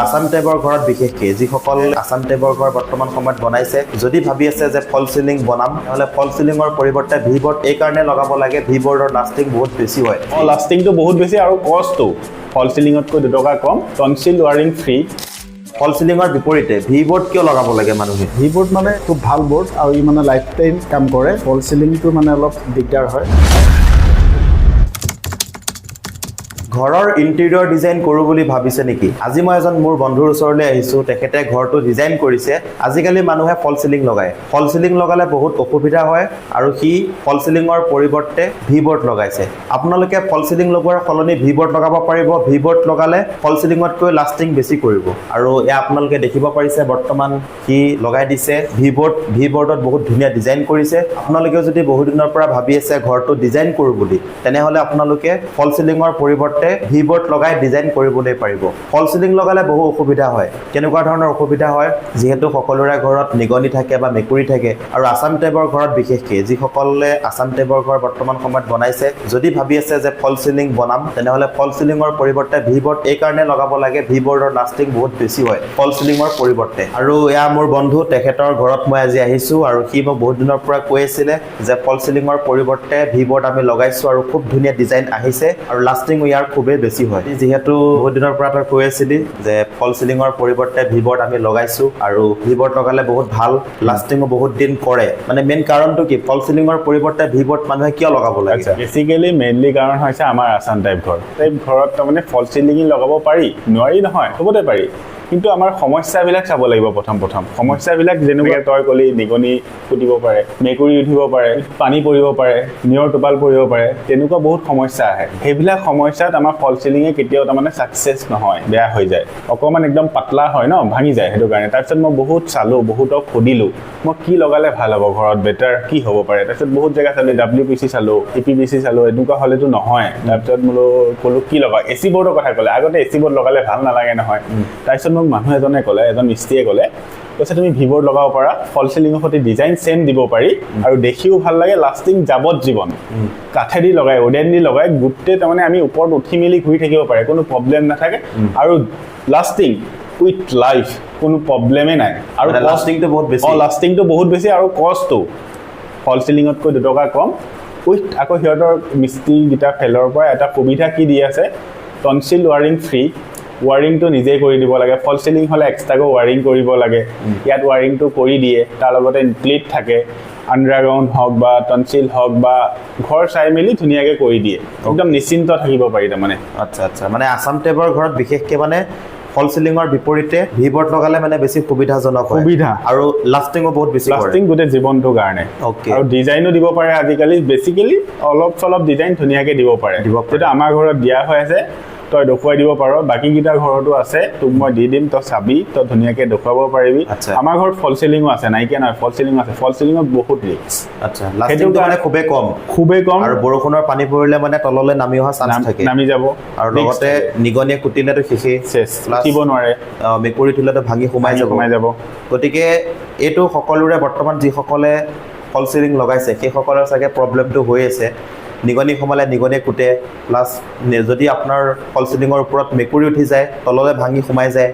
আসাম টাইপৰ ঘৰত বিশেষকৈ যিসকল আসাম টাইপৰ ঘৰ বৰ্তমান সময়ত বনাইছে যদি ভাবি আছে যে ফল সিলিং বনাম নহলে ফল সিলিংৰ পৰিৱৰ্তে ভি বৰ্ড এই কাৰণে লগাব লাগে ভি বৰ্ডৰ লাষ্টিং বহুত বেছি হয় লাষ্টিংটো বহুত বেছি আৰু কষ্টটো ফল সিলিংতকৈ 2 টকা কম টনসিল ওয়াৰিং ফ্ৰী ফল সিলিংৰ বিপৰীতে ভি বৰ্ড কিয় লগাব লাগে মানুহে ভি বৰ্ড মানে খুব ভাল বৰ্ড আৰু ই মানে লাইফ টাইম কাম কৰে ফল সিলিংটো মানে অলপ দিগদাৰ হয় ঘৰৰ ইন্টেৰিয়ৰ ডিজাইন কৰো বুলি ভাবিছে নেকি আজি মই এজন মোৰ বন্ধুৰ ওচৰলৈ আহিছো তেখেতে ঘৰটো ডিজাইন কৰিছে আজিকালি মানুহে ফল সিলিং লগায় ফল সিলিং লগালে বহুত অসুবিধা হয় আৰু কি ফল সিলিংৰ পৰিৱৰ্তে ভি বৰ্ড লগাইছে আপোনালোকে ফল সিলিং লগোৱাৰ সলনি ভি বৰ্ড লগাব পাৰিব ভি বৰ্ড লগালে ফল সিলিংতকৈ লাষ্টিং বেছি কৰিব আৰু এয়া আপোনালোকে দেখিব পাৰিছে বৰ্তমান কি লগাই দিছে ভি বৰ্ডত বহুত ধুনীয়া ডিজাইন কৰিছে আপোনালোকে যদি বহুত দিনৰ পৰা ভাবি আছে ঘৰটো ডিজাইন কৰো বুলি তেনেহলে আপোনালোকে ফল সিলিংৰ পৰিৱৰ্তে ভি বৰ্ড লগাই ডিজাইন কৰিবলৈ পাৰিব ফল সিলিং লগালে বহু অসুবিধা হয় কেনেকুৱা ধৰণৰ অসুবিধা হয় যেহেতু সকলোৰে ঘৰত নিগনি থাকে বা মেকুৰী থাকে আৰু আসাম টাইপৰ ঘৰত বিশেষকৈ যিসকলে আসাম টাইপৰ ঘৰ বৰ্তমান সময়ত বনাইছে যদি ভাবি আছে যে ফল সিলিং বনাম তেনেহলে ফল সিলিংৰ পৰিৱৰ্তে ভি বৰ্ড এই কাৰণে লগাব লাগে ভি বৰ্ডৰ লাষ্টিং বহুত বেছি হয় ফল সিলিংৰ পৰিৱৰ্তে আৰু এয়া মোৰ বন্ধু তেখেতৰ ঘৰত মই আজি আহিছো আৰু সি মোক বহুত দিনৰ পৰা কৈ আছিলে যে ফল সিলিংৰ পৰিৱৰ্তে ভি বৰ্ড আমি লগাইছো আৰু খুব ধুনীয়া ডিজাইন আহিছে আৰু লাষ্টিং ইয়াৰ খুবেই বেছি হয় যেহেতু বহুত দিনৰ পৰা তই কৈ আছিলি যে ফল সিলিংৰ পৰিৱৰ্তে ভি বৰ্ড আমি লগাইছো আৰু ভি বৰ্ড লগালে বহুত ভাল লাষ্টিংও বহুত দিন কৰে মানে মেইন কাৰণটো কি ফল সিলিংৰ পৰিৱৰ্তে ভি বৰ্ড মানুহে কিয় লগাব লাগে বেসিক্যালি মেইনলি কাৰণ হৈছে আমাৰ আসাম টাইপ ঘৰত তাৰমানে ফল সিলিং লগাব পাৰি নোৱাৰি নহয় চবতে পাৰি কিন্তু আমাৰ সমস্যাবিলাক চাব লাগিব প্ৰথম সমস্যাবিলাক যেনেকৈ তই কলি নিগনি ফুটিব পাৰে মেকুৰী উঠিব পাৰে পানী পৰিব পাৰে নিয়ৰ টোপাল পৰিব পাৰে তেনেকুৱা বহুত সমস্যা আহে সেইবিলাক সমস্যাত আমাৰ ফল সিলিংয়ে কেতিয়াও তাৰমানে সাকসেস নহয় বেয়া হৈ যায় অকমান একদম পাতলা হয় ন ভাঙি যায় সেইটো কাৰণে তাৰপিছত মই বহুত চালো বহুতক সুধিলো মই কি লগালে ভাল হ'ব ঘৰত বেটাৰ কি হ'ব পাৰে তাৰপিছত বহুত জেগা চালো WPC চালো EPVC চালো এনেকুৱা হলেতো নহয় তাৰপিছত মোলো কলো কি লগা এসি বৰ্ডৰ কথা ক'লে আগতে এসি বৰ্ড লগালে ভাল নালাগে নহয় তাৰপিছত মানুহ এজনে ক'লে এজন মিস্ত্ৰীয়ে ক'লে কৈছে তুমি ভি বৰ্ড লগাব পাৰা ফল সিলিংৰ সৈতে ডিজাইন সেম দিব পাৰি আৰু দেখিও ভাল লাগে লাষ্টিং যাবত জীৱন কাঠেদি লগাই ওডেন দি লগাই গুটে তাৰমানে আমি ওপৰত উঠি মিলি ঘূৰি থাকিব পাৰে কোনো প্ৰবলেম নাথাকে আৰু লাষ্টিং উইথ লাইফ কোনো প্ৰবলেমে নাই আৰু লাষ্টিংটো বহুত বেছি আৰু কষ্টটো ফল সিলিংতকৈ 2 টকা কম উইথ আকৌ সিহঁতৰ মিস্ত্ৰী গিটা ফেলৰ পৰা এটা সুবিধা কি দি আছে টনসিল ওয়াৰিং ফ্ৰী ওয়াৰিংটো নিজে কৰি দিব লাগে ফল সিলিং হলে এক্সট্ৰাকৈ ওয়াৰিং কৰিব লাগে ইয়াত ওয়াৰিংটো কৰি দিয়ে তাৰ লগতে ইনক্লুড থাকে আন্ডাৰগ্ৰাউণ্ড হওক বা টনসিল হওক বা ঘৰ চাই মেলি ধুনীয়াকৈ কৰি দিয়ে একদম নিশ্চিন্ত থাকিব পাৰি তাৰমানে আচ্ছা মানে আসাম টাইপৰ ঘৰত বিশেষকৈ মানে ফল সিলিংৰ বিপৰীতে ভি বৰ্ড লগালে মানে বেছি সুবিধাজনক হয় আৰু লাষ্টিংও বহুত বেছি লাষ্টিং গোটে জীৱনটোৰ কাৰণে আৰু ডিজাইনো দিব পাৰে আজিকালি বেসিক্যালি অলপ চলপ ডিজাইন ধুনীয়াকৈ দিব পাৰে যেটা আমাৰ ঘৰত দিয়া হৈ আছে তই দেখুৱাই দিব পাৰ বাকি গিটা ঘৰটো আছে তোক মই দি দিম তই চাবি তই ধুনীয়াকৈ দেখুৱাব পাৰিবি আমাৰ ঘৰত ফল সিলিংও আছে নাইকিয়া নহয় ফল সিলিং আছে ফল সিলিংত বহুত ৰিস্ক আচ্ছা লাষ্টিংটো মানে খুবেই কম আৰু বৰষুণৰ পানী পৰিলে মানে তললৈ নামি অহা চান্স থাকে নামি যাব আৰু লগতে নিগনিয়ে কুটিলেতো শেষেই উঠিব নোৱাৰে মেকুৰী তুলিলেতো ভাঙি সোমাই যাব গতিকে এইটো সকলোৰে বৰ্তমান যিসকলে ফল সিলিং লগাইছে সেইসকলৰ চাগে প্ৰবলেমটো হৈ আছে নিগনি সোমালে নিগনিয়ে কুটে প্লাছ যদি আপোনাৰ ফল সিলিংৰ ওপৰত মেকুৰী উঠি যায় তললৈ ভাঙি সোমাই যায়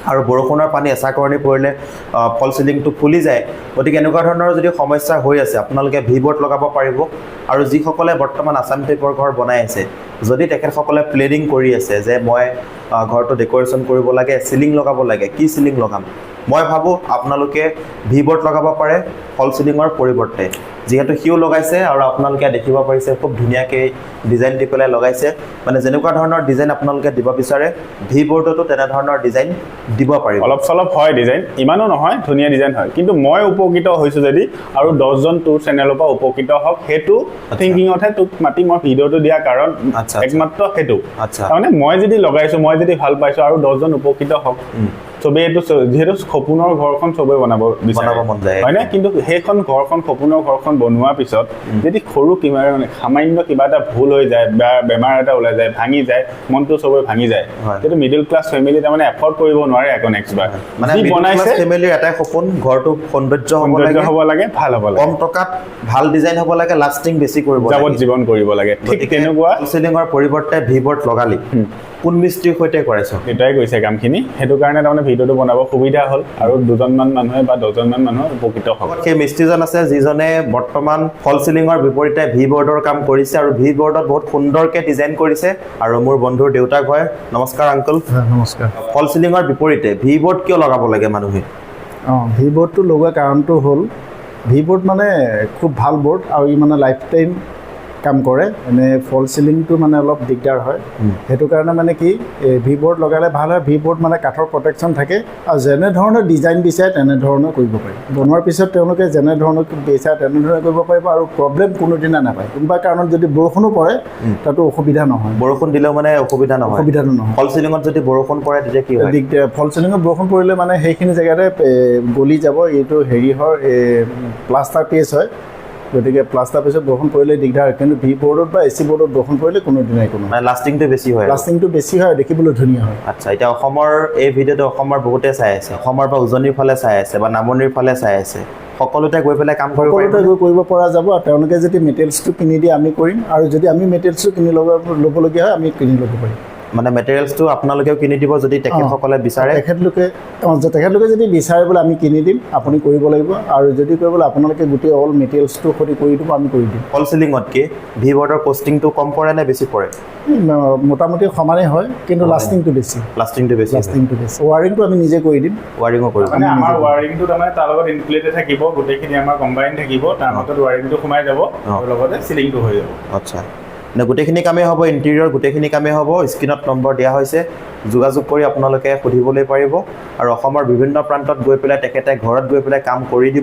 আৰু বৰষুণৰ পানী এচাকৰণি পৰিলে ফল সিলিংটো ফুলি যায় গতিকে এনেকুৱা ধৰণৰ যদি সমস্যা হৈ আছে আপোনালোকে ভি বৰ্ড লগাব পাৰিব আৰু যিসকলে বৰ্তমান আসাম টাইপৰ ঘৰ বনাই আছে যদি তেখেতসকলে প্লেনিং কৰি আছে যে মই ঘৰটো ডেকোৰেশ্যন কৰিব লাগে সিলিং লগাব লাগে কি সিলিং লগাম মই ভাবো আপোনালোকে ভি বৰ্ড লগাব পাৰে ফল সিলিংৰ পৰিৱৰ্তে যেহেতু হিউ লগাইছে আৰু আপোনালোকে দেখিব পাৰিছে খুব ধুনীয়াকৈ ডিজাইন দি পেলাই লগাইছে মানে যেনেকুৱা ধৰণৰ ডিজাইন আপোনালোকে দিব বিচাৰে ভি বৰ্ডতো তেনে ধৰণৰ ডিজাইন দিব পাৰিব অলপ চলপ হয় ডিজাইন ইমানো নহয় ধুনীয়া ডিজাইন হয় কিন্তু মই উপকৃত হৈছো যদি আৰু 10 জন তোৰ চেনেলৰ পৰা উপকৃত হওক হেতু থিংকিংতহে তোক মাতি মই ভিডিওটো দিয়া কাৰণ একমাত্ৰ হেতু মানে মই যদি লগাইছো মই যদি ভাল পাইছো আৰু 10 জন উপকৃত হওক সবে এটো যেহেতু সপোনৰ ঘৰখন সবে বনাব মন যায় হয় না কিন্তু সেইখন ঘৰখন সপোনৰ ঘৰখন বনোৱাৰ পিছত যদি খৰু কিবা মানে সামান্য কিবা এটা ভুল হৈ যায় বা বেমাৰ এটা ওলাই যায় ভাঙি যায় মনটো সবে ভাঙি যায় কিন্তু মিডল ক্লাছ ফ্যামিলি তাৰমানে এফৰ্ড কৰিব নোৱাৰে আকৌ নেক্সট বাৰ মানে মিডল ক্লাছ ফ্যামিলিৰ এটাই সপোন ঘৰটো সৌন্দৰ্য হ'ব লাগে ভাল হ'ব লাগে কম টকাত ভাল ডিজাইন হ'ব লাগে লাষ্টিং বেছি কৰিব লাগে যাবত জীৱন কৰিব লাগে ঠিক তেনেকুৱা সিলিংৰ পৰিৱৰ্তে ভি বৰ্ড লগালি কোন মিস্ত্ৰীৰ সৈতে কৰাইছ দেউতাই গৈছে কামখিনি সেইটো কাৰণে তাৰমানে ভিডিঅ'টো বনাব সুবিধা হ'ল আৰু দুজনমান মানুহে বা দহজনমান মানুহ উপকৃত হ'ব সেই মিস্ত্ৰীজন আছে যিজনে বৰ্তমান ফল চিলিঙৰ বিপৰীতে ভি বৰ্ডৰ কাম কৰিছে আৰু ভি বৰ্ডত বহুত সুন্দৰকৈ ডিজাইন কৰিছে আৰু মোৰ বন্ধুৰ দেউতাক হয় নমস্কাৰ আংকল নমস্কাৰ ফল চিলিঙৰ বিপৰীতে ভি বৰ্ড কিয় লগাব লাগে মানুহে ভি বৰ্ডটো লগোৱা কাৰণটো হ'ল ভি বৰ্ড মানে খুব ভাল বৰ্ড আৰু ই মানে লাইফ টাইম কাম কৰে এনে ফল চিলিংটো মানে অলপ দিগদাৰ হয় সেইটো কাৰণে মানে কি ভি বৰ্ড লগালে ভাল হয় ভি বৰ্ড মানে কাঠৰ প্ৰটেকশ্যন থাকে আৰু যেনে ধৰণৰ ডিজাইন বিচাৰে তেনেধৰণৰ কৰিব পাৰি বনোৱাৰ পিছত তেওঁলোকে যেনে ধৰণৰ বিচাৰে তেনেধৰণে কৰিব পাৰিব আৰু প্ৰব্লেম কোনোদিনা নাপায় কোনোবা কাৰণত যদি বৰষুণো পৰে তাতো অসুবিধা নহয় বৰষুণ দিলেও মানে অসুবিধাটো নহয় ফল চিলিঙত যদি বৰষুণ পৰে তেতিয়া কি হয় দিগদাৰ ফল চিলিঙত বৰষুণ পৰিলে মানে সেইখিনি জেগাতে গলি যাব এইটো হেৰি হয় প্লাষ্টাৰ পেজ হয় গতিকে প্লাষ্টাৰ পিছত বৰষুণ পৰিলে দিগদাৰ হয় কিন্তু ভি বৰ্ডত বা এচি বৰ্ডত বৰষুণ পৰিলে কোনো দিনাই কোনো লাষ্টিংটো বেছি হয় দেখিবলৈ ধুনীয়া হয় আচ্ছা এতিয়া অসমৰ এই ভিডিঅ'টো অসমৰ বহুতে চাই আছে অসমৰ পৰা উজনিৰ ফালে চাই আছে বা নামনিৰ ফালে চাই আছে সকলোতে গৈ পেলাই কাম কৰিব পৰা যাব আৰু তেওঁলোকে যদি মেটেৰিয়েলছটো কিনি দিয়ে আমি কৰিম আৰু যদি আমি মেটেৰিয়েলছটো কিনি ল'বলগীয়া হয় আমি কিনি ল'ব পাৰিম মানে মেটেৰিয়েলছটো আপোনালোকেও কিনি দিব যদি তেখেতসকলে বিচাৰে তেখেতলোকে যদি বিচাৰে বোলে আমি কিনি দিম আপুনি কৰিব লাগিব আৰু যদি কৰিবলৈ আপোনালোকে গোটেই অল মেটেৰিয়েলছটো সৈতে কৰি দিব আমি কৰি দিম ফল চিলিঙতকৈ ভি বৰ্ডৰ কষ্টিংটো কম পৰে নে বেছি পৰে মোটামুটি সমানেই হয় কিন্তু লাষ্টিংটো বেছি ৱাৰিংটো আমি নিজে কৰি দিম ৱাৰিঙো কৰিব মানে আমাৰ ৱাৰিংটো তাৰমানে তাৰ লগত ইনক্লুডেড থাকিব গোটেইখিনি আমাৰ কম্বাইন থাকিব তাৰ মাজত ৱাৰিংটো সোমাই যাব আৰু লগতে চিলিংটো হৈ যাব আচ্ছা গোটেইখিনি কামেই হ'ব ইণ্টেৰিয়ৰ গোটেইখিনি কামেই হ'ব স্ক্ৰীণত নম্বৰ দিয়া হৈছে যোগাযোগ কৰি আপোনালোকে সুধিবলৈ পাৰিব আৰু অসমৰ বিভিন্ন প্ৰান্তত গৈ পেলাই তেখেতে ঘৰত গৈ পেলাই কাম কৰি দিব